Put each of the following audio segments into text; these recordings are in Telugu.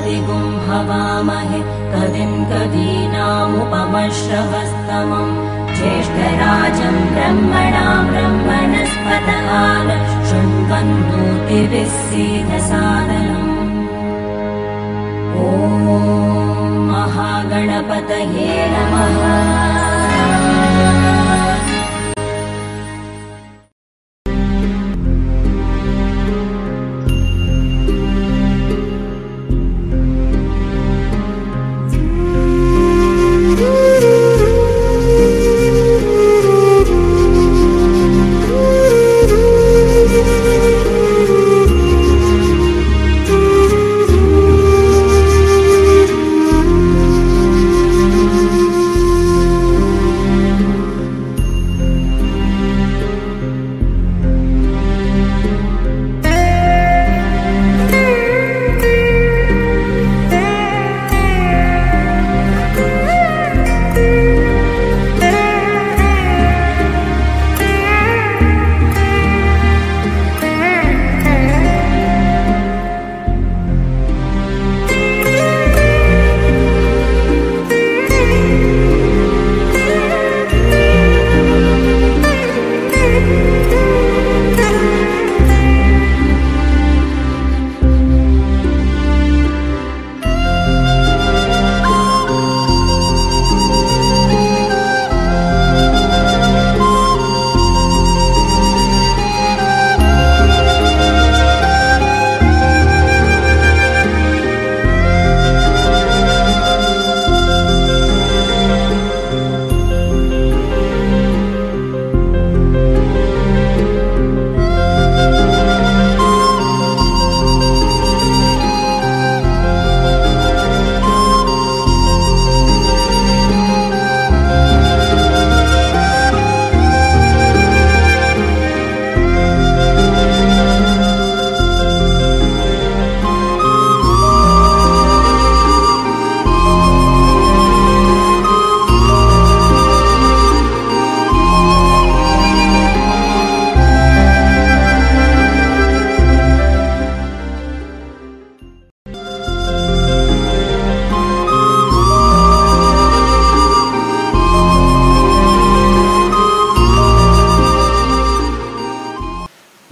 दिगुं हवामहे कदिं कदीनामुपमश्रवस्तमम् ज्येष्ठराजं ब्रह्मणां ब्रह्मणस्पतः शृण्वन्नोतिभिस्सीदसादनम्। ॐ महागणपतये नमः।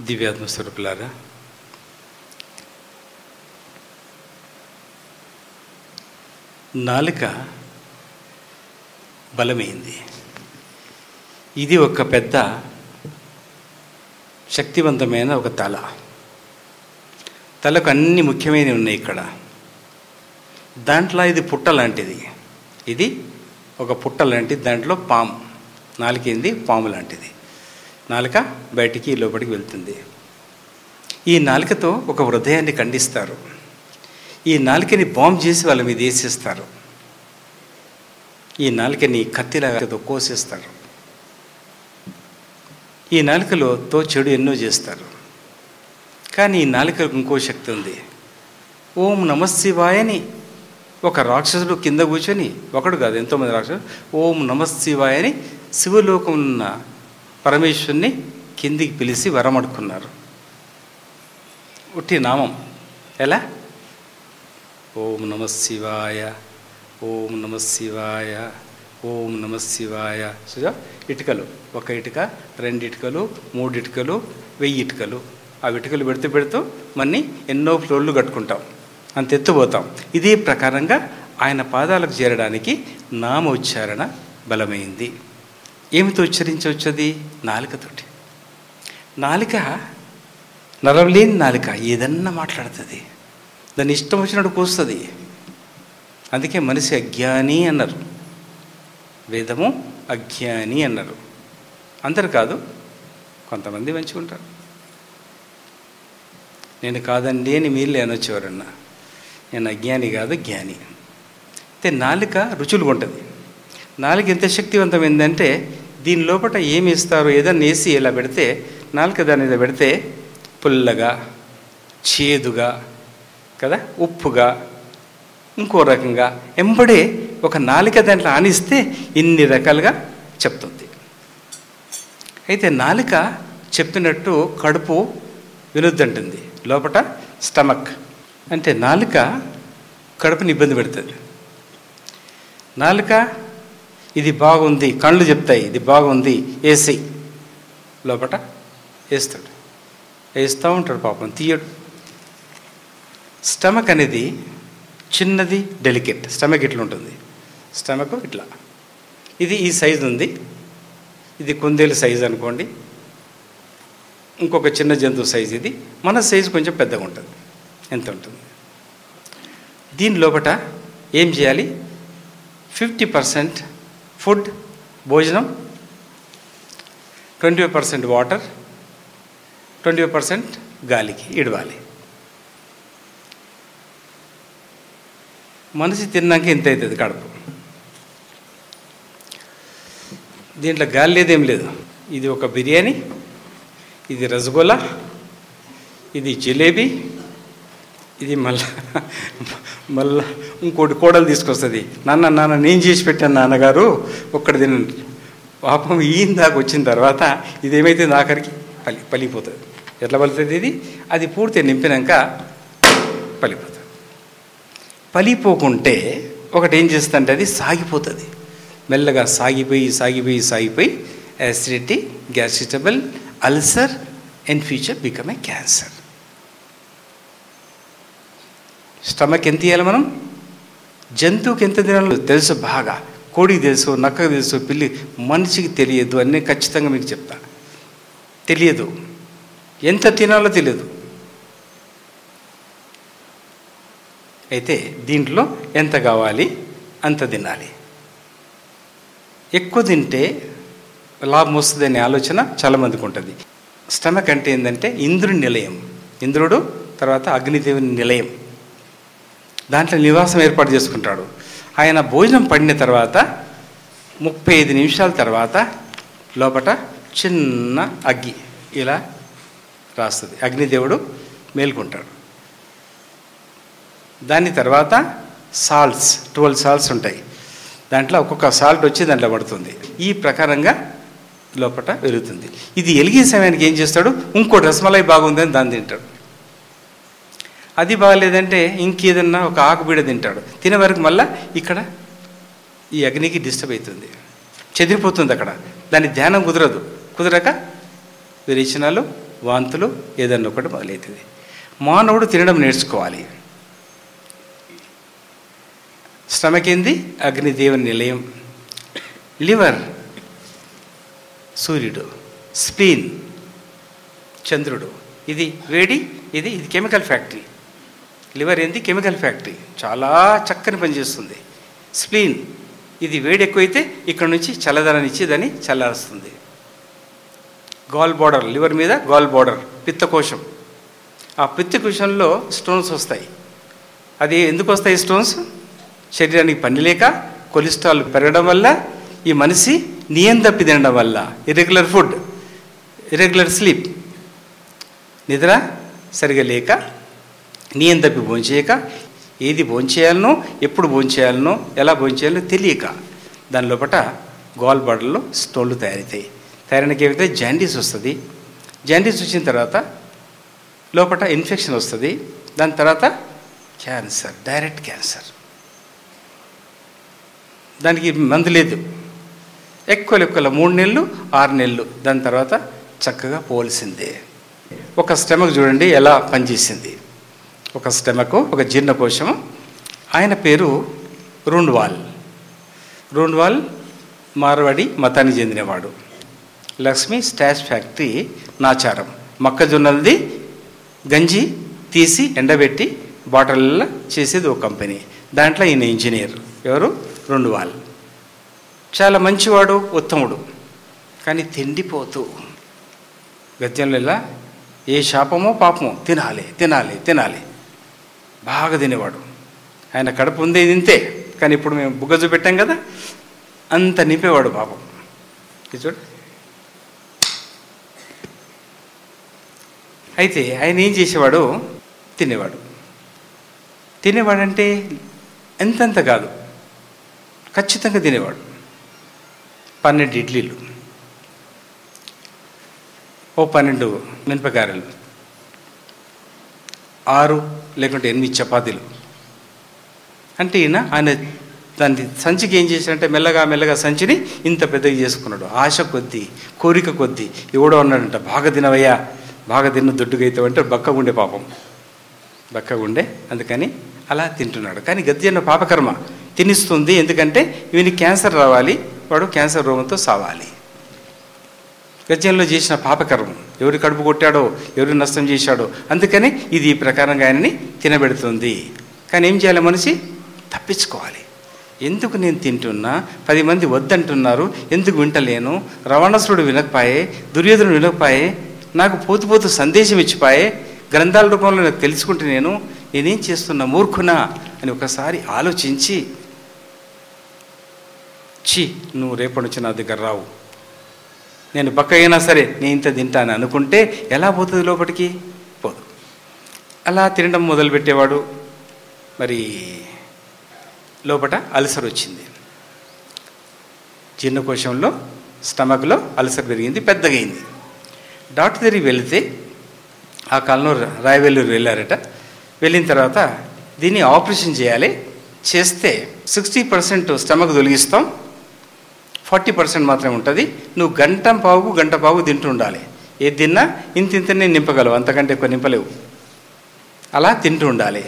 దివ్యాత్మ స్వరూపులారా, నాలుక బలమైంది. ఇది ఒక పెద్ద శక్తివంతమైన ఒక తలకు అన్ని ముఖ్యమైనవి ఉన్నాయి ఇక్కడ. దాంట్లో ఇది పుట్ట లాంటిది, ఇది ఒక పుట్ట లాంటిది. దాంట్లో పాము, నాలుకేంది పాము లాంటిది. నాలుక బయటికి లోపలికి వెళ్తుంది. ఈ నాలుకతో ఒక హృదయాన్ని ఖండిస్తారు. ఈ నాలుకని బాంబ్ చేసి వాళ్ళ మీద వేసేస్తారు. ఈ నాలుకని కత్తిలాగా కోసేస్తారు. ఈ నాలుకలో చెడు ఎన్నో చేస్తారు. కానీ ఈ నాలుకకు ఇంకో శక్తి ఉంది. ఓం నమశివాయని ఒక రాక్షసుడు కింద కూర్చొని, ఒకడు కాదు ఎంతోమంది రాక్షసులు, ఓం నమశివాయని శివలోకం ఉన్న పరమేశ్వరుని కిందికి పిలిచి వరమడుకున్నారు. ఉట్టి నామం ఎలా? ఓం నమశివాయ, ఓం నమశివాయ, ఓం నమశివాయ. చూసా, ఇటుకలు, ఒక ఇటుక, 2 ఇటుకలు, 3 ఇటుకలు, 1000 ఇటుకలు. ఆ ఇటుకలు పెడుతూ మన్ని ఎన్నో ఫ్లోర్లు కట్టుకుంటాం, అంత ఎత్తుపోతాం. ఇదే ప్రకారంగా ఆయన పాదాలకు చేరడానికి నామోచ్చారణ బలమైంది. ఏమితో ఉచ్చరించవచ్చది? నాలుకతోటి. నాలుక నరవలేని నాలుక ఏదన్నా మాట్లాడుతుంది, దాన్ని ఇష్టం వచ్చినట్టు కూస్తుంది. అందుకే మనిషి అజ్ఞాని అన్నారు, వేదము అజ్ఞాని అన్నారు. అందరు కాదు, కొంతమంది మంచిగా ఉంటారు. నేను కాదండి అని మీరు అనొచ్చేవారన్నా. నేను అజ్ఞాని కాదు, జ్ఞాని. అయితే నాలుక రుచులుగా ఉంటుంది. నాలుక ఎంత శక్తివంతమైందంటే, దీని లోపల ఏమి ఇస్తారో ఏదన్నా వేసి ఇలా పెడితే, నాలుక దాని మీద పెడితే పుల్లగా, చేదుగా కదా, ఉప్పుగా, ఇంకో రకంగా ఎంబడే ఒక నాలుక దాంట్లో ఆనిస్తే ఇన్ని రకాలుగా చెప్తుంది. అయితే నాలుక చెప్పినట్టు కడుపు వినొద్దంటుంది, లోపల స్టమక్. అంటే నాలుక కడుపుని ఇబ్బంది పెడుతుంది. నాలుక ఇది బాగుంది, కళ్ళు చెప్తాయి ఇది బాగుంది వేసి లోపట వేస్తాడు, వేస్తూ ఉంటాడు, పాపం తీయడు. స్టమక్ అనేది చిన్నది, డెలికేట్. స్టమక్ ఇట్లా ఉంటుంది, స్టమక్ ఇట్లా, ఇది ఈ సైజు ఉంది, ఇది కుందేలు సైజు అనుకోండి, ఇంకొక చిన్న జంతువు సైజు, ఇది మన సైజు కొంచెం పెద్దగా ఉంటుంది. ఎంత ఉంటుంది? దీని లోపల ఏం చేయాలి? 50% ఫుడ్, భోజనం, 25% వాటర్, 25% గాలికి ఇడవాలి. మనిషి తిన్నాక ఇంత అవుతుంది కడుపు. దీంట్లో గాలి లేదేం లేదు. ఇది ఒక బిర్యానీ, ఇది రసగుల్లా, ఇది జిలేబీ, ఇది మళ్ళా ఇంకోటి కోడలు తీసుకొస్తుంది. నాన్న నేను చేసి పెట్టాను నాన్నగారు ఒక్కటి తినండి. పాపం ఈయన దాకా వచ్చిన తర్వాత ఇదేమైతే ఆఖరికి పలిపోతుంది. ఎట్లా పలుతుంది ఇది? అది పూర్తిగా నింపినాక పలిపోతుంది. పలిపోకుంటే ఒకటి ఏం చేస్తుందంటే అది సాగిపోతుంది, మెల్లగా సాగిపోయి acidity, gastric trouble, ulcer, in future become a cancer. Stomach ఎంత ఇవ్వాలి మనం? జంతువుకి ఎంత తినాలో తెలుసు బాగా, కోడికి తెలుసు, నక్కకు తెలుసు, పిల్లి. మనిషికి తెలియదు, అన్నీ ఖచ్చితంగా మీకు చెప్తా. తెలియదు, ఎంత తినాలో తెలియదు. అయితే దీంట్లో ఎంత కావాలి అంత తినాలి. ఎక్కువ తింటే లాభం వస్తుంది అనే ఆలోచన చాలామందికి ఉంటుంది. స్టమక్ అంటే ఏంటంటే ఇంద్రుడి నిలయం. ఇంద్రుడు తర్వాత అగ్నిదేవుని నిలయం. దాంట్లో నివాసం ఏర్పాటు చేసుకుంటాడు. ఆయన భోజనం పడిన తర్వాత 35 నిమిషాల తర్వాత లోపల చిన్న అగ్గి ఇలా రాస్తుంది. అగ్నిదేవుడు మేల్కొంటాడు. దాని తర్వాత సాల్ట్స్, 12 సాల్ట్స్ ఉంటాయి. దాంట్లో ఒక్కొక్క సాల్ట్ వచ్చి దాంట్లో పడుతుంది. ఈ ప్రకారంగా లోపల పెరుగుతుంది. ఇది ఎలిగే సమయానికి ఏం చేస్తాడు? ఇంకోటి రసమలై బాగుందని దాన్ని తింటాడు. అది బాగలేదంటే ఇంకేదన్నా ఒక ఆకుబీడ తింటాడు. తినే వరకు మళ్ళీ ఇక్కడ ఈ అగ్నికి డిస్టర్బ్ అవుతుంది, చెదిరిపోతుంది. అక్కడ దాని ధ్యానం కుదరక విరేచనాలు, వాంతులు, ఏదన్నా ఒకటి మొదలవుతుంది. మానవుడు తినడం నేర్చుకోవాలి. స్టమక్ ఏంది? అగ్నిదేవుని నిలయం. లివర్ సూర్యుడు, స్ప్లీన్ చంద్రుడు. ఇది వేడి, ఇది కెమికల్ ఫ్యాక్టరీ. లివర్ ఏంది? కెమికల్ ఫ్యాక్టరీ, చాలా చక్కని పనిచేస్తుంది. స్ప్లీన్ ఇది వేడి ఎక్కువైతే ఇక్కడ నుంచి చల్లదనాన్ని ఇచ్చి దాన్ని చల్లారుస్తుంది. గాల్ బార్డర్, లివర్ మీద గాల్ బార్డర్, పిత్తకోశం. ఆ పిత్తకోశంలో స్టోన్స్ వస్తాయి. అది ఎందుకు వస్తాయి స్టోన్స్? శరీరానికి పని లేక, కొలెస్ట్రాల్ పెరగడం వల్ల, ఈ మనిషి నియం తప్పి తినడం వల్ల, ఇర్రెగ్యులర్ ఫుడ్, ఇర్రెగ్యులర్ స్లీప్, నిద్ర సరిగా లేక, నియం తప్పి భోంచేయక, ఏది భోంచేయాలనో, ఎప్పుడు భోంచేయాలనో, ఎలా భోంచేయాలనో తెలియక దాని లోపల గాల్ బార్డర్లో స్టోన్లు తయారవుతాయి. తయారైనకి ఏమైతే జాండీస్ వస్తుంది. జాండీస్ వచ్చిన తర్వాత లోపల ఇన్ఫెక్షన్ వస్తుంది. దాని తర్వాత క్యాన్సర్, డైరెక్ట్ క్యాన్సర్. దానికి మందు లేదు. ఎక్కువ 3 నెలలు 6 నెలలు, దాని తర్వాత చక్కగా పోల్సిందే. ఒక స్టమక్ చూడండి ఎలా పనిచేసింది. ఒక స్టమక్, ఒక జీర్ణకోశం. ఆయన పేరు రూండ్వాల్. రూండ్వాల్ మార్వాడి మతానికి చెందినవాడు. Lakshmi starch factory Nacharam. మొక్కజొన్నలది గంజి తీసి ఎండబెట్టి బాటిల్లో చేసేది ఒక కంపెనీ. దాంట్లో ఈయన ఇంజనీర్. ఎవరు? రూండ్వాల్. చాలా మంచివాడు, ఉత్తముడు. కానీ తిండిపోతూ గద్యంలో ఇలా ఏ శాపమో పాపమో తినాలి బాగా తినేవాడు. ఆయన కడుపు ఉంది ఇంతే, కానీ ఇప్పుడు మేము బుగ్గ చూపెట్టాం కదా, అంత నింపేవాడు పాపం. ఇది చూడు. అయితే ఆయన ఏం చేసేవాడు? తినేవాడంటే ఎంతంత కాదు, ఖచ్చితంగా తినేవాడు. 12 ఇడ్లీలు, 12 మినపగారెలు, 6 లేకుంటే 8 చపాతీలు, అంటే ఆయన దాన్ని సంచికి ఏం చేశాడంటే మెల్లగా మెల్లగా సంచిని ఇంత పెద్దగా చేసుకున్నాడు. ఆశ కొద్దీ, కోరిక కొద్దీ. ఎవడో అన్నాడంట, బాగా తినవయ్యా, బాగా తిన్న దొడ్డుగైతావు అంటే బక్కగుండే పాపం, బక్కగుండే, అందుకని అలా తింటున్నాడు. కానీ గద్యన్న పాపకర్మ తినిస్తుంది. ఎందుకంటే ఈయన క్యాన్సర్ రావాలి, వాడు క్యాన్సర్ రోగంతో సావాలి. గద్యంలో చేసిన పాపకర్మం, ఎవరి కడుపు కొట్టాడో, ఎవరి నష్టం చేశాడో, అందుకని ఇది ఈ ప్రకారంగా ఆయనని తినబెడుతుంది. కానీ ఏం చేయాలి? మనిషి తప్పించుకోవాలి. ఎందుకు నేను తింటున్నా, 10 మంది వద్దంటున్నారు, ఎందుకు వింటలేను? రావణాసురుడు వినకపోయే, దుర్యోధనుడు వినకపోయే, నాకు పోతు పోతు సందేశం ఇచ్చిపోయే, గ్రంథాల రూపంలో నాకు తెలుసుకుంటే నేనేం చేస్తున్నా, మూర్ఖునా అని ఒకసారి ఆలోచించి, నువ్వు రేపటి నుంచి నా దగ్గర రావు, నేను బక్క అయినా సరే నేను ఇంత తింటాను అనుకుంటే ఎలా పోతుంది? లోపలికి పోదు. అలా తినడం మొదలుపెట్టేవాడు. మరి లోపల అల్సర్ వచ్చింది, జీర్ణకోశంలో, స్టమక్లో అల్సర్ పెరిగింది, పెద్దగా అయింది. డాక్టర్ దగ్గరికి వెళితే, ఆ కాలంలో రాయవెల్లూరు వెళ్ళారట. వెళ్ళిన తర్వాత దీన్ని ఆపరేషన్ చేయాలి, చేస్తే 60% స్టమక్ తొలగిస్తాం, 40% మాత్రమే ఉంటుంది, నువ్వు గంట పావు తింటూ ఉండాలి, ఏది తిన్నా ఇంతనే నింపగలవు, అంతకంటే ఎక్కువ నింపలేవు, అలా తింటూ ఉండాలి.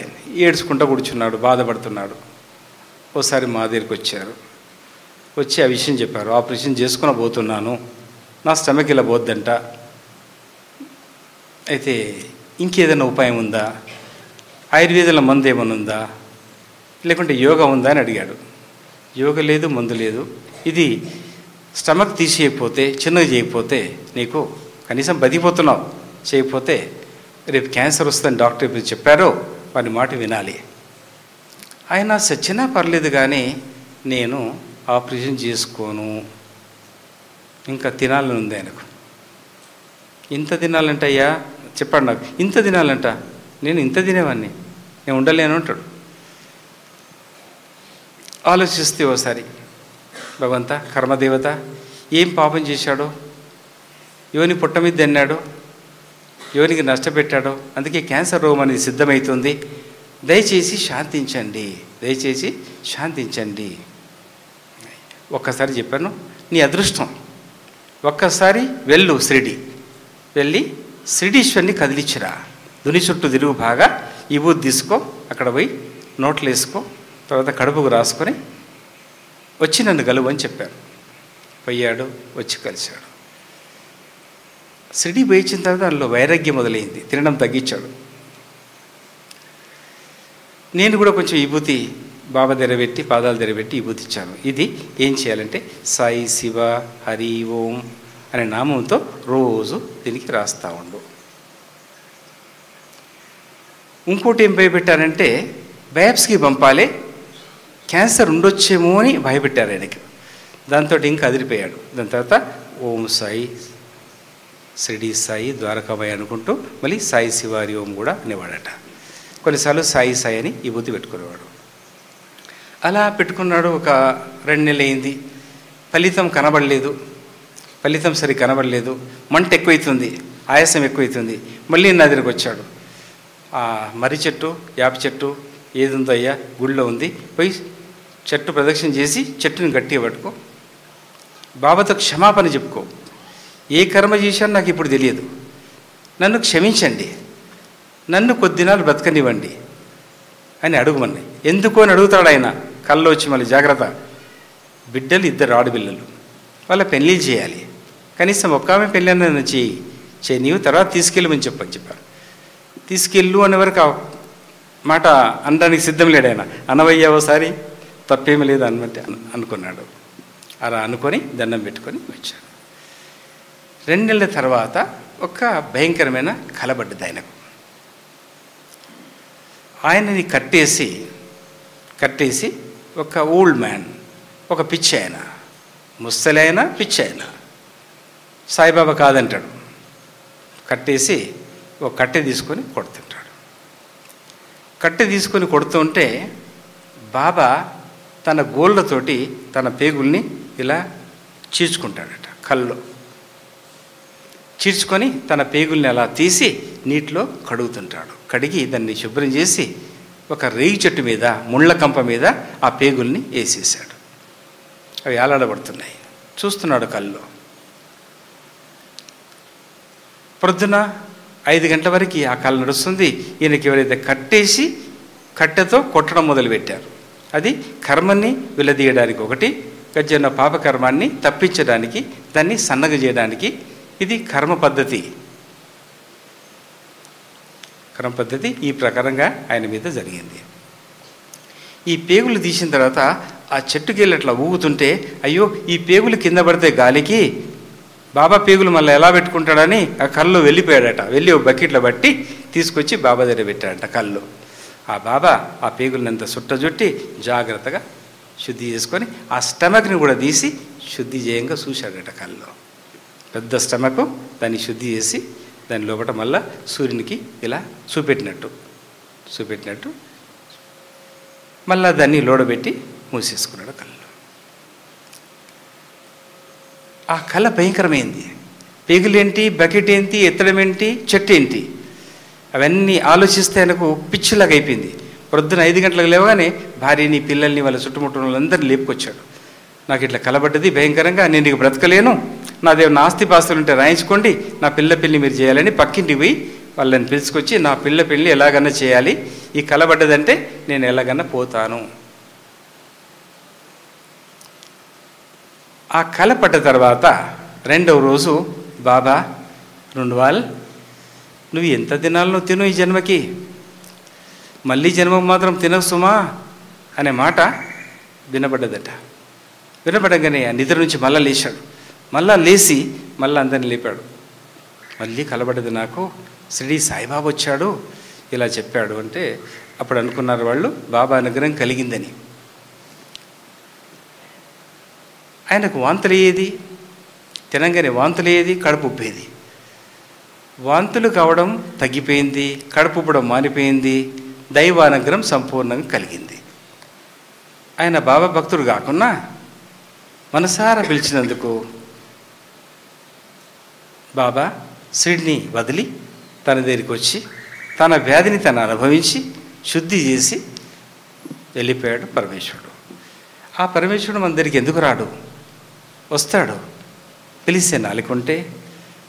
ఏడ్చుకుంటూ కూర్చున్నాడు, బాధపడుతున్నాడు. ఓసారి మా దగ్గరికి వచ్చారు, వచ్చి ఆ విషయం చెప్పారు. ఆపరేషన్ చేసుకుని పోతున్నాను, నా స్టమక్ ఇలా పోద్దంట, అయితే ఇంకేదైనా ఉపాయం ఉందా, ఆయుర్వేదంలో మందు ఏమైనా ఉందా, లేకుంటే యోగా ఉందా అని అడిగాడు. యోగా లేదు, మందు లేదు, ఇది స్టమక్ తీసేయకపోతే, చిన్నగా చేయకపోతే నీకు కనీసం బతికిపోతున్నావు, చేయకపోతే రేపు క్యాన్సర్ వస్తుందని డాక్టర్ ఇప్పుడు చెప్పారో వారి మాట వినాలి. ఆయన సచ్చినా పర్లేదు కానీ నేను ఆపరేషన్ చేసుకోను, ఇంకా తినాలని ఉంది ఆయనకు. ఇంత తినాలంట అయ్యా, చెప్పాడు నాకు, ఇంత తినాలంట, నేను ఇంత తినేవాడిని, నేను ఉండలేను అంటాడు. ఆలోచిస్తే ఓసారి, భగవంత, కర్మదేవత, ఏం పాపం చేశాడో, యోని పుట్ట మీద తిన్నాడో, యోనికి నష్టపెట్టాడో, అందుకే క్యాన్సర్ రోగం అనేది సిద్ధమవుతుంది, దయచేసి శాంతించండి, దయచేసి శాంతించండి. ఒక్కసారి చెప్పాను, నీ అదృష్టం, ఒక్కసారి వెళ్ళు షిరిడి, వెళ్ళి షిరిడీశ్వరిని కదిలిచ్చిరా, దుని చుట్టూ తిరుగు, బాగా ఈ బూత్ తీసుకో, అక్కడ పోయి నోట్లు వేసుకో, తర్వాత కడుపుకు రాసుకొని వచ్చి నన్ను కలువు అని చెప్పాను. పోయాడు, వచ్చి కలిశాడు. షిరిడి పోయించిన తర్వాత అందులో వైరాగ్యం మొదలైంది, తినడం తగ్గించాడు. నేను కూడా కొంచెం విభూతి బాబా తెరబెట్టి, పాదాలు తెరబెట్టి విభూతి ఇచ్చాను. ఇది ఏం చేయాలంటే సాయి శివ హరి ఓం అనే నామంతో రోజు దీనికి రాస్తూ ఉండు. ఇంకోటి ఏం భయపెట్టారంటే బయాప్సీకి పంపాలి, క్యాన్సర్ ఉండొచ్చేమో అని భయపెట్టారు ఆయనకి. దాంతో ఇంకా అదిరిపోయాడు. దాని తర్వాత ఓం సాయి, షిరిడి సాయి, ద్వారకాబాయి అనుకుంటూ మళ్ళీ సాయి శివారి ఓం కూడా అనేవాడట. కొన్నిసార్లు సాయి సాయి అని విభూతి పెట్టుకునేవాడు. అలా పెట్టుకున్నాడు. ఒక 2 నెలలు అయింది, ఫలితం కనబడలేదు, ఫలితం సరి కనబడలేదు, మంట ఎక్కువైతుంది, ఆయాసం ఎక్కువైతుంది. మళ్ళీ నా దగ్గరికి వచ్చాడు. ఆ మర్రి చెట్టు, యాప చెట్టు ఏది ఉందో అయ్యా గుళ్ళో ఉంది, పోయి చెట్టు ప్రదక్షిణ చేసి చెట్టుని గట్టిగా పట్టుకో, బాబాతో క్షమాపణ చెప్పుకో, ఏ కర్మ చేశానో నాకు ఇప్పుడు తెలియదు, నన్ను క్షమించండి, నన్ను కొద్దినాలు బ్రతకనివ్వండి అని అడుగుమని. ఎందుకు అని అడుగుతాడు ఆయన. కళ్ళు వచ్చి మళ్ళీ జాగ్రత్త, బిడ్డలు 2 ఆడపిల్లలు, వాళ్ళ పెళ్ళి చేయాలి, కనీసం ఒక్క ఆమె పెళ్ళి అన్న చేయి, నీవు తర్వాత తీసుకెళ్ళమని చెప్పారు. తీసుకెళ్ళు అనే వరకు మాట అనడానికి సిద్ధం లేడు ఆయన. అనవయ్యా ఓసారి, తప్పేమీ లేదు అన్నట్టు అనుకున్నాడు. అలా అనుకొని దండం పెట్టుకొని వచ్చాడు. 2 నెలల తర్వాత ఒక భయంకరమైన కలబడ్డది ఆయనకు. ఆయనని కట్టేసి ఒక ఓల్డ్ మ్యాన్, ఒక పిచ్చి ఆయన, ముసలి ఆయన, పిచ్చి ఆయన, సాయిబాబా కాదంటాడు, కట్టేసి ఒక కట్టె తీసుకొని కొడుతుంటాడు. కట్టె తీసుకొని కొడుతుంటే బాబా తన గోళ్ళతోటి తన పేగుల్ని ఇలా చీల్చుకుంటాడట, కల్లో చీల్చుకొని తన పేగుల్ని అలా తీసి నీటిలో కడుగుతుంటాడు. కడిగి దాన్ని శుభ్రం చేసి ఒక రేగి చెట్టు మీద ముళ్ళ కంప మీద ఆ పేగుల్ని వేసేసాడు. అవి ఏలాడబడుతున్నాయి. చూస్తున్నాడు కళ్ళు. ప్రొద్దున 5 గంటల వరకు ఆ కళ్ళు నడుస్తుంది. ఈయనకి ఎవరైతే కట్టేసి కట్టెతో కొట్టడం మొదలుపెట్టారు. అది కర్మని విలదీయడానికి ఒకటి, గజ్జన్న పాపకర్మాన్ని తప్పించడానికి, దాన్ని సన్నగ చేయడానికి. ఇది కర్మ పద్ధతి. కర్మ పద్ధతి ఈ ప్రకారంగా ఆయన మీద జరిగింది. ఈ పేగులు తీసిన తర్వాత ఆ చెట్టుకి వెళ్ళి అట్లా ఊగుతుంటే, అయ్యో ఈ పేగులు కింద పడితే గాలికి బాబా పేగులు మళ్ళీ ఎలా పెట్టుకుంటాడని ఆ కళ్ళు వెళ్ళిపోయాడట. వెళ్ళి ఒక బకెట్లో బట్టి తీసుకొచ్చి బాబా దగ్గర పెట్టాడట కళ్ళు. ఆ బాబా ఆ పేగులనంత సుట్టజుట్టి జాగ్రత్తగా శుద్ధి చేసుకొని ఆ స్టమక్ని కూడా తీసి శుద్ధి చేయంగా చూశాడట కళ్ళు. పెద్ద స్టమక్, దాన్ని శుద్ధి చేసి దాని లోపల మళ్ళా సూర్యునికి ఇలా చూపెట్టినట్టు మళ్ళా దాన్ని లోడబెట్టి మూసేసుకున్నాడు కళ్ళు. ఆ కళ భయంకరమైంది. పేగులేంటి, బకెట్ ఏంటి, ఎత్తడం ఏంటి, చెట్టు ఏంటి, అవన్నీ ఆలోచిస్తే ఆయనకు పిచ్చిలాగా అయిపోయింది. ప్రొద్దున 5 గంటలకు లేవగానే భార్యని, పిల్లల్ని, వాళ్ళ చుట్టుముట్టిన వాళ్ళందరినీ లేపుకొచ్చాడు. నాకు ఇట్లా కలబడ్డది భయంకరంగా, నేను నీకు బ్రతకలేను, నాదేమన్నా ఆస్తిపాస్తులు ఉంటే రాయించుకోండి, నా పిల్ల పెళ్ళి మీరు చేయాలని పక్కింటికి పోయి వాళ్ళని పిలుచుకొచ్చి నా పిల్ల పెళ్ళి ఎలాగన్నా చేయాలి, ఈ కలబడ్డదంటే నేను ఎలాగన్నా పోతాను. ఆ కల పడ్డ తర్వాత 2వ రోజు బాబా రెండువాల్ నువ్వు ఎంత దినాలను తిను ఈ జన్మకి, మళ్ళీ జన్మకు మాత్రం తినవు సుమా అనే మాట వినపడ్డదట. వినపడగానే ఆ నిద్ర నుంచి మళ్ళా లేచాడు. మళ్ళా లేచి మళ్ళీ అందరిని లేపాడు. మళ్ళీ కలబడ్డది నాకు, శ్రీ సాయిబాబా వచ్చాడు ఇలా చెప్పాడు అంటే అప్పుడు అనుకున్నారు వాళ్ళు బాబా అనుగ్రహం కలిగిందని. ఆయనకు వాంతులయ్యేది, తినంగానే వాంతులయ్యేది, కడుపు ఉబ్బేది. వాంతులు కావడం తగ్గిపోయింది, కడుపు ఉబ్బడం మానిపోయింది, దైవానుగ్రహం సంపూర్ణంగా కలిగింది. ఆయన బాబా భక్తుడు కాకుండా మనసారా పిలిచినందుకు బాబా శ్రీడిని వదిలి తన దగ్గరికి వచ్చి తన వ్యాధిని తను అనుభవించి శుద్ధి చేసి వెళ్ళిపోయాడు పరమేశ్వరుడు. ఆ పరమేశ్వరుడు మన దగ్గరికి ఎందుకు రాడు? వస్తాడు. పిలిస్తే నాలుకుంటే,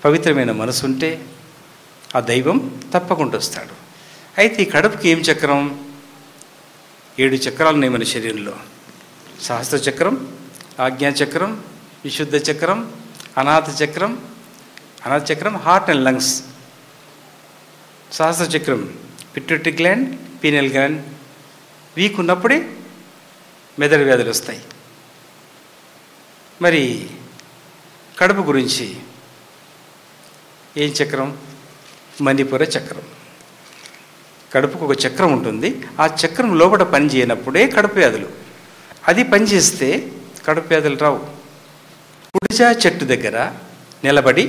పవిత్రమైన మనసు ఉంటే ఆ దైవం తప్పకుండా వస్తాడు. అయితే ఈ కడుపుకి ఏం చక్రం? 7 చక్రాలు ఉన్నాయి మన శరీరంలో. సహస్ర చక్రం, ఆజ్ఞాచక్రం, విశుద్ధ చక్రం, అనాథ చక్రం. అనాథ చక్రం హార్ట్ అండ్ లంగ్స్. సహస్ర చక్రం pituitary gland, pineal gland. Weak ఉన్నప్పుడే మెదడు వ్యాధులు వస్తాయి. మరి కడుపు గురించి ఏం చక్రం? మణిపుర చక్రం. కడుపుకు ఒక చక్రం ఉంటుంది. ఆ చక్రం లోపల పని చేయనప్పుడే కడుపు వ్యాధులు. అది పనిచేస్తే కడుపు వ్యాధులు రావు. ఉడిజా చెట్టు దగ్గర నిలబడి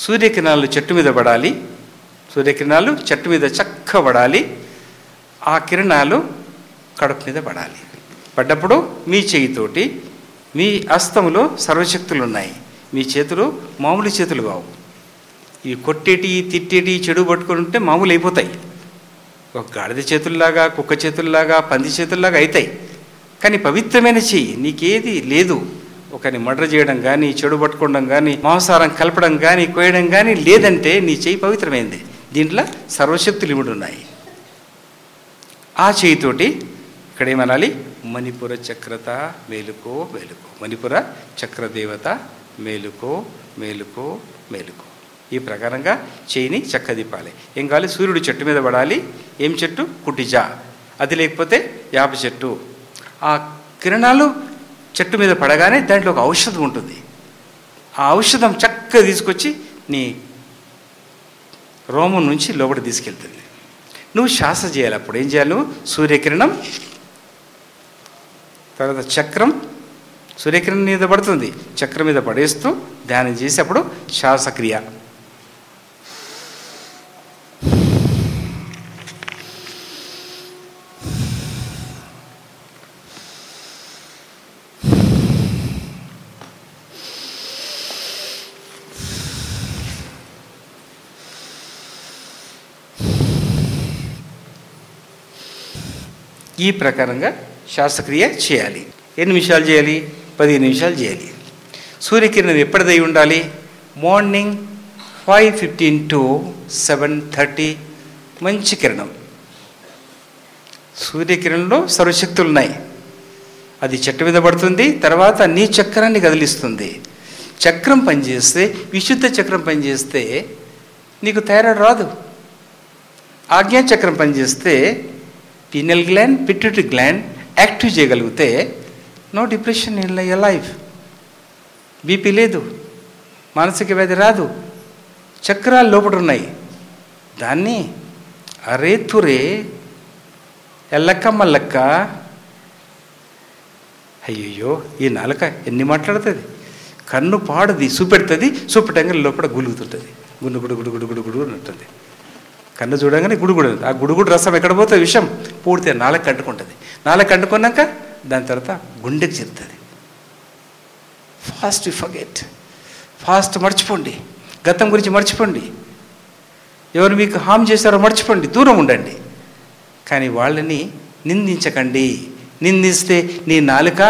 సూర్యకిరణాలు చెట్టు మీద పడాలి. సూర్యకిరణాలు చెట్టు మీద చక్క పడాలి. ఆ కిరణాలు కడుపు మీద పడాలి. పడ్డప్పుడు మీ చేయితోటి, మీ హస్తంలో సర్వశక్తులు ఉన్నాయి. మీ చేతులు మామూలు చేతులు కావు. ఇవి కొట్టేటి, తిట్టేటి, చెడు పట్టుకొని ఉంటే మామూలు అయిపోతాయి. ఒక గాడిద చేతుల్లాగా, కుక్క చేతుల్లాగా, పంది చేతుల్లాగా అవుతాయి. కానీ పవిత్రమైన చెయ్యి, నీకేది లేదు. ఒకని మర్డర్ చేయడం కానీ, చెడు పట్టుకోవడం కానీ, మాంసాహారం కలపడం కానీ, కోయడం కానీ లేదంటే నీ చెయ్యి పవిత్రమైంది. దీంట్లో సర్వశక్తులు ఇమిడి ఉన్నాయి. ఆ చెయ్యితోటి ఇక్కడ ఏమనాలి? మణిపుర చక్రత మేలుకో మేలుకో, మణిపుర చక్రదేవత మేలుకో మేలుకో మేలుకో. ఈ ప్రకారంగా చేయిని చక్కదిప్పాలి. ఏం కావాలి? సూర్యుడు చెట్టు మీద పడాలి. ఏం చెట్టు? కుటిజా. అది లేకపోతే యాప చెట్టు. ఆ కిరణాలు చెట్టు మీద పడగానే దాంట్లో ఒక ఔషధం ఉంటుంది. ఆ ఔషధం చక్కగా తీసుకొచ్చి నీ రోమం నుంచి లోపల తీసుకెళ్తుంది. నువ్వు శ్వాస చేయాలి. అప్పుడు ఏం చేయాలి? నువ్వు సూర్యకిరణం, తర్వాత చక్రం, సూర్యకిరణం మీద పడుతుంది, చక్రం మీద పడేస్తూ ధ్యానం చేసి అప్పుడు శ్వాసక్రియ. ఈ ప్రకారంగా శ్వాసక్రియ చేయాలి. ఎన్ని నిమిషాలు చేయాలి? 15 నిమిషాలు చేయాలి. సూర్యకిరణం ఎప్పటిదై ఉండాలి? మార్నింగ్ 5:15 to 7:30 మంచి కిరణం. సూర్యకిరణంలో సర్వశక్తులు ఉన్నాయి. అది చెట్టు మీద పడుతుంది, తర్వాత నీ చక్రాన్ని కదిలిస్తుంది. చక్రం పనిచేస్తే, విశుద్ధ చక్రం పనిచేస్తే నీకు థైరాయిడ్ రాదు. ఆజ్ఞా చక్రం పనిచేస్తే pineal gland, pituitary gland active చేయగలిగితే no depression in your life. BP లేదు, మానసిక వ్యాధి రాదు. చక్రాలు లోపల ఉన్నాయి. దాన్ని అరే తురే ఎల్లక్క మల్లక్క, అయ్యయ్యో ఈ నాలుక ఎన్ని మాట్లాడుతుంది, కన్ను పాడుది, చూపెడుతుంది, చూపెట్టంగా లోపల గులుగుతుంటుంది, గుడుగుడు గుడుగుడు గుడుగుడు అంటుంది. కన్ను చూడంగానే గుడుగుడు, ఆ గుడుగుడు రసం ఎక్కడ పోతుంది? విషం పూర్తిగా నాలుక అంటుకుంటుంది. నాలుక అంటుకున్నాక దాని తర్వాత గుండెకి చేరుతుంది. ఫాస్ట్ ఫర్గెట్, ఫాస్ట్ మర్చిపోండి, గతం గురించి మర్చిపోండి, ఎవరు మీకు హామ్ చేశారో మర్చిపోండి, దూరం ఉండండి. కానీ వాళ్ళని నిందించకండి. నిందిస్తే నీ నాలుక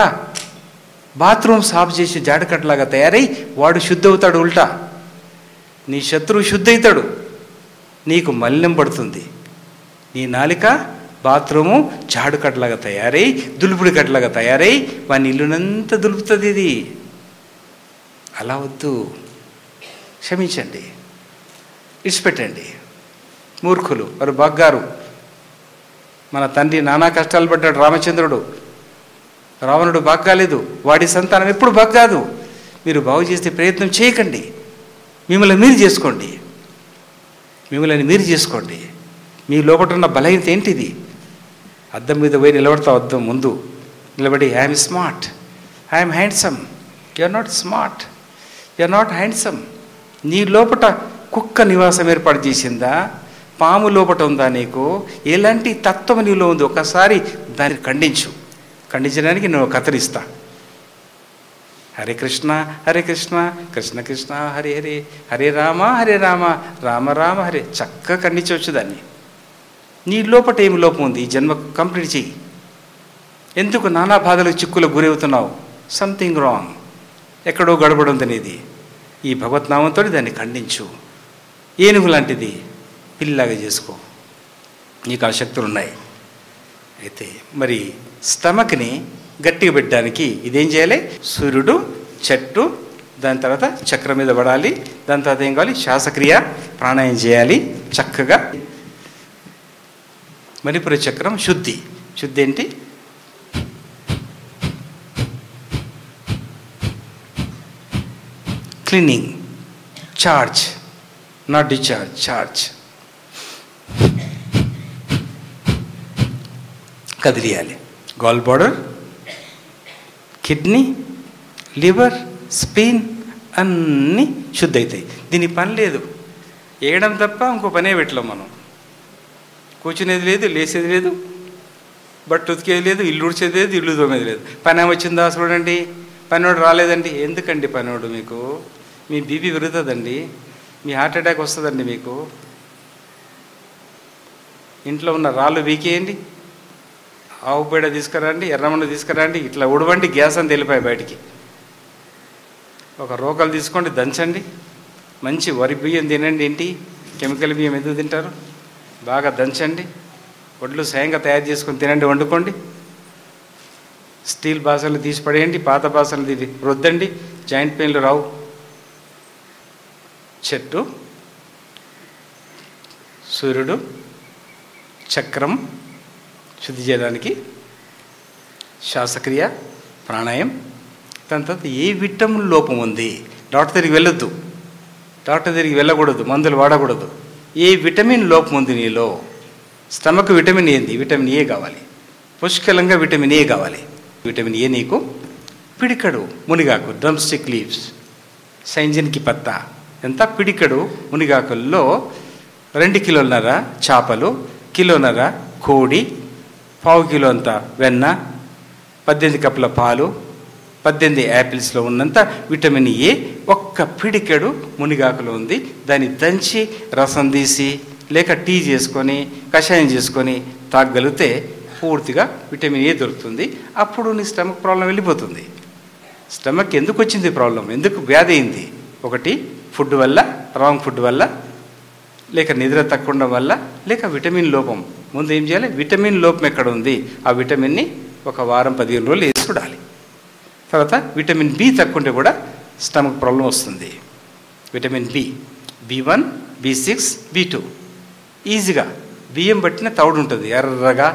బాత్రూమ్ సాఫ్ చేసి జాడకట్లాగా తయారై వాడు శుద్ధి అవుతాడు. ఉల్టా నీ శత్రువు శుద్ధి అవుతాడు, నీకు మలినం పడుతుంది. నీ నాలుక బాత్రూము జాడుకట్లాగా తయారై, దులుపుడి కట్లాగా తయారై వాని ఇల్లునంతా దులుపుతుంది. ఇది అలా వద్దు, క్షమించండి, ఇడిచిపెట్టండి. మూర్ఖులు వారు బగ్గారు. మన తండ్రి నానా కష్టాలు పడ్డాడు రామచంద్రుడు. రావణుడు బాగ్గాలేదు, వాడి సంతానం ఎప్పుడు బాగ్గాదు. మీరు బాగు చేసే ప్రయత్నం చేయకండి. మిమ్మల్ని మీరు చేసుకోండి, మిమ్మల్ని మీరు చేసుకోండి. మీ లోపల ఉన్న బలహీనత ఏంటిది? అద్దం మీద పోయి నిలబడతావు, అద్దం ముందు నిలబడి I'm smart, I'm handsome. You're not smart, you're not handsome. నీ లోపల కుక్క నివాసం ఏర్పాటు చేసిందా? పాము లోపట ఉందా? నీకు ఎలాంటి తత్వం నీలో ఉంది? ఒకసారి దాన్ని ఖండించు. ఖండించడానికి నేను కథరిస్తా. హరే కృష్ణ హరే కృష్ణ, కృష్ణ కృష్ణ హరే హరే, హరే రామ హరే రామ, రామ రామ హరే. చక్కగా ఖండించవచ్చు దాన్ని. నీ లోపట ఏమి లోపం ఉంది? ఈ జన్మ కంప్లీట్ చెయ్యి. ఎందుకు నానా బాధలకు చిక్కులకు గురవుతున్నావు? సంథింగ్ రాంగ్, ఎక్కడో గడబడి ఉందనేది. ఈ భగవద్నామంతో దాన్ని ఖండించు. ఏనుగు లాంటిది పిల్లిలాగా చేసుకో, నీకు ఆ శక్తులు ఉన్నాయి. అయితే మరి స్టమక్ని గట్టిగా పెట్టడానికి ఇదేం చేయాలి? సూర్యుడు, చెట్టు, దాని తర్వాత చక్రం మీద పడాలి. దాని తర్వాత ఏం కావాలి? శ్వాసక్రియ, ప్రాణాయామం చేయాలి చక్కగా. మణిపుర చక్రం శుద్ధి. శుద్ధి ఏంటి? Cleaning, charge, not discharge, charge. కదిలియాలి. Gall bladder, kidney, liver, spleen అన్నీ శుద్ధి అవుతాయి. దీనికి పని లేదు, వేయడం తప్ప ఇంకో పనే పెట్టలేం మనం. కూర్చునేది లేదు, లేచేది లేదు, బట్ట ఉతికేది లేదు, ఇల్లు ఉడిచేది లేదు, ఇల్లు తోమేది లేదు. పని వచ్చిందా చూడండి, పనివాడు రాలేదండి. ఎందుకండి పనివాడు? మీకు మీ బీపీ పెరుగుతుందండి, మీ హార్ట్ అటాక్ వస్తుందండి. మీకు ఇంట్లో ఉన్న రాళ్ళు వీకేయండి, ఆవు పేడ తీసుకురండి, ఎర్రమన్న తీసుకురండి, ఇట్లా ఉడవండి, గ్యాస్ అని తెలిపాయి బయటికి. ఒక రోకలు తీసుకోండి, దంచండి. మంచి వరి బియ్యం తినండి. ఏంటి కెమికల్ బియ్యం ఎందుకు తింటారు? బాగా దంచండి. వడ్లు స్వయంగా తయారు చేసుకొని తినండి, వండుకోండి. స్టీల్ బాసలు తీసి పడేయండి, పాత బాసలు తీసి రుద్దండి, జాయింట్ పెయిన్లు రావు. చెట్టు, సూర్యుడు, చక్రం శుద్ధి చేయడానికి, శ్వాసక్రియ, ప్రాణాయామం. దాని తర్వాత ఏ విటమిన్ లోపం ఉంది? డాక్టర్ దగ్గరికి వెళ్ళొద్దు, డాక్టర్ దగ్గరికి వెళ్ళకూడదు, మందులు వాడకూడదు. ఏ విటమిన్ లోపం ఉంది నీలో? స్టమక్ విటమిన్ ఏంది? విటమిన్ ఏ కావాలి, పుష్కలంగా విటమిన్ ఏ కావాలి. విటమిన్ ఏ నీకు పిడికడు మునిగాకు, డ్రమ్ స్టిక్ లీవ్స్, సైంజన్కి పత్తా, ఎంత పిడికడు మునిగాకుల్లో 2 కిలోలన్నర చేపలు, కిలోన్నర కోడి, 1/4 కిలో అంత వెన్న, 18 కప్పుల పాలు, 18 యాపిల్స్లో ఉన్నంత విటమిన్ ఏ ఒక్క పిడికెడు మునిగాకులో ఉంది. దాన్ని దంచి రసం తీసి లేక టీ చేసుకొని కషాయం చేసుకొని తాగగలిగితే పూర్తిగా విటమిన్ ఏ దొరుకుతుంది. అప్పుడు నీ స్టమక్ ప్రాబ్లం వెళ్ళిపోతుంది. స్టమక్ ఎందుకు వచ్చింది ప్రాబ్లం, ఎందుకు వ్యాధి అయింది? ఒకటి ఫుడ్ వల్ల, రాంగ్ ఫుడ్ వల్ల, లేక నిద్ర తక్కువ ఉండడం వల్ల, లేక విటమిన్ లోపం. ముందు ఏం చేయాలి, విటమిన్ లోపం ఎక్కడ ఉంది ఆ విటమిన్ని ఒక వారం 15 రోజులు వేసి చూడాలి. తర్వాత విటమిన్ బి తక్కువ ఉంటే కూడా స్టమక్ ప్రాబ్లం వస్తుంది. Vitamin B, B1, B6, B2 ఈజీగా బియ్యం పట్టిన తౌడు ఉంటుంది, ఎర్రగా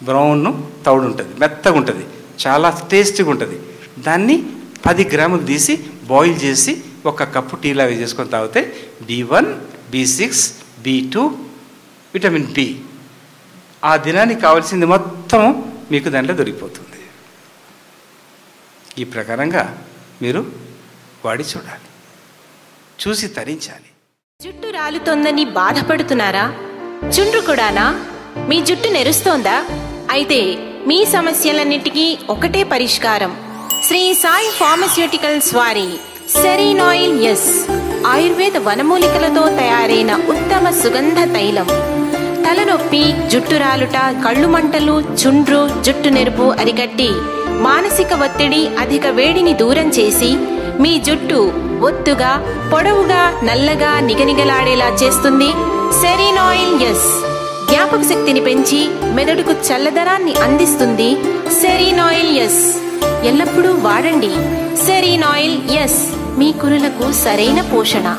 బ్రౌన్ తౌడు ఉంటుంది, మెత్తగా ఉంటుంది, చాలా టేస్టీగా ఉంటుంది. దాన్ని 10 గ్రాములు తీసి బాయిల్ చేసి 1 కప్పు టీలాగా చేసుకొని తాగితే B1, B6, B2, vitamin B ఆ దినానికి కావాల్సింది మొత్తం మీకు దాంట్లో దొరికిపోతుంది. ఈ ప్రకారంగా మీరు వాడి చూడాలి, చూసి తరించాలి. జుట్టు రాలుతోందని బాధపడుతున్నారా? చుండ్రు కూడానా? మీ జుట్టు నెరుస్తోందా? అయితే మీ సమస్యలన్నిటికీ ఒకటే పరిష్కారం. శ్రీ సాయి ఫార్మస్యూటికల్స్ వారి సెరీన్ ఆయిల్ ఎస్ ఆయుర్వేద వనమూలికలతో తయారైన ఉత్తమ సుగంధ తైలం. తలనొప్పి, జుట్టు రాలుట, కళ్ళు మంటలు, చుండ్రు, జుట్టు నెరుపు అరికట్టి మానసిక ఒత్తిడి, అధిక వేడిని దూరం చేసి మీ జుట్టు ఒత్తుగా, పొడవుగా, నల్లగా, నిగనిగలాడేలా చేస్తుంది. సెరీన్ ఆయిల్ ఎస్ జ్ఞాపక శక్తిని పెంచి మెదడుకు చల్లదనాన్ని అందిస్తుంది. సెరీన్ ఆయిల్ ఎస్ ఎల్లప్పుడూ వాడండి. సెరీన్ ఆయిల్ ఎస్ మీ కురులకు సరైన పోషణ.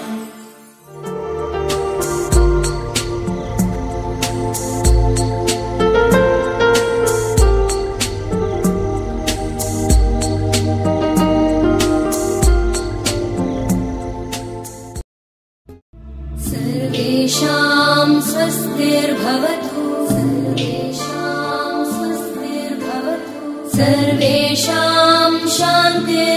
सर्वेषां स्वस्तिर्भवतु, सर्वेषां स्वस्तिर्भवतु, सर्वेषां शान्तिर्भवतु.